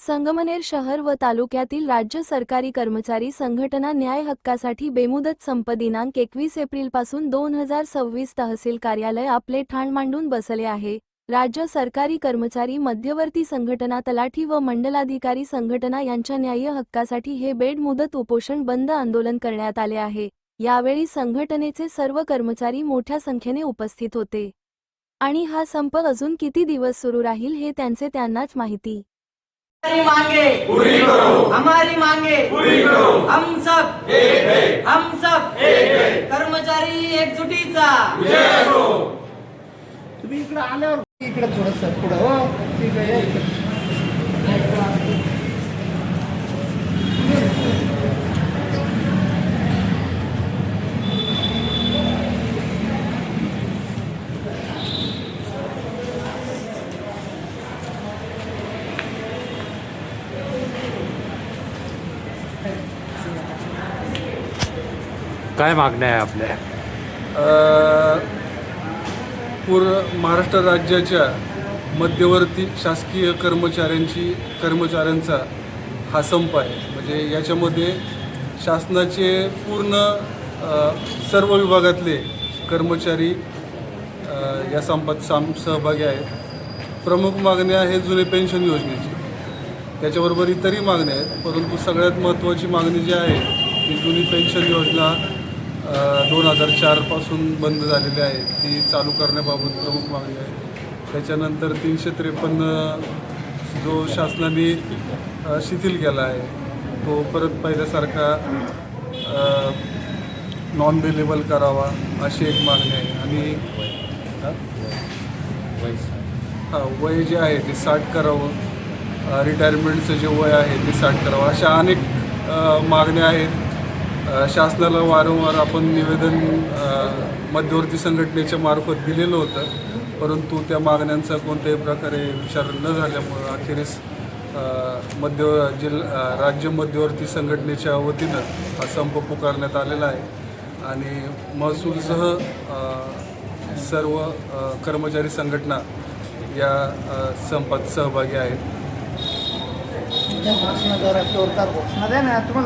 संगमनेर शहर व तालुक्यातील राज्य सरकारी कर्मचारी संघटना न्याय हक्कासाठी बेमुदत संप दिनांक 21 एप्रिलपासून 2026 तहसील कार्यालय आपले ठाण मांडून बसले आहे। राज्य सरकारी कर्मचारी मध्यवर्ती संघटना तलाठी व मंडलाधिकारी संघटना यांच्या न्याय हक्कासाठी हे बेमुदत उपोषण बंद आंदोलन करण्यात आले आहे। यावेळी संघटनेचे सर्व कर्मचारी मोठ्या संख्येने उपस्थित होते आणि हा संप अजून किती दिवस सुरू राहील हे त्यांनाच माहिती। हमारी मांगे पूरी करो, हमारी मांगे पूरी करो, हम सब एक है, हम सब एक है, कर्मचारी एकजुटीचा विजय असो। तुम्ही इकडे आल्यावर इकडे थोडंसं पुढं हो ठीक आहे। काय मागण्या आहे आपल्या? पूर्ण महाराष्ट्र राज्याच्या मध्यवर्ती शासकीय कर्मचाऱ्यांचा हा संप आहे। म्हणजे याच्यामध्ये शासनाचे पूर्ण सर्व विभागातले कर्मचारी या संपात सहभागी आहेत। प्रमुख मागण्या आहेत जुने पेन्शन योजनेची, त्याच्याबरोबर इतरही मागण्या आहेत, परंतु सगळ्यात महत्त्वाची मागणी जी आहे ती जुनी पेन्शन योजना 2004 पासून बंद झालेली आहे, ती चालू करण्याबाबत प्रमुख मागणी आहे। त्याच्यानंतर 353 जो शासनाने शिथिल केला आहे तो परत पहिल्यासारखा नॉन बिलेबल करावा अशी एक मागणी आहे। आणि वय जे आहे ते 60 करावं, रिटायरमेंटचं जे वय आहे ते 60 करावं, अशा अनेक मागण्या आहेत। शासनाला वारंवार आपण निवेदन मध्यवर्ती संघटनेच्या मार्फत दिलेलं होतं, परंतु त्या मागण्यांचा कोणत्याही प्रकारे विचार न झाल्यामुळं अखेरीस राज्य मध्यवर्ती संघटनेच्या वतीनं हा संप पुकारण्यात आलेला आहे। आणि महसूलसह सर्व कर्मचारी संघटना या संपात सहभागी आहेत। घोषणा जरा जोरदार घोषणा द्या ना तुम्हाला।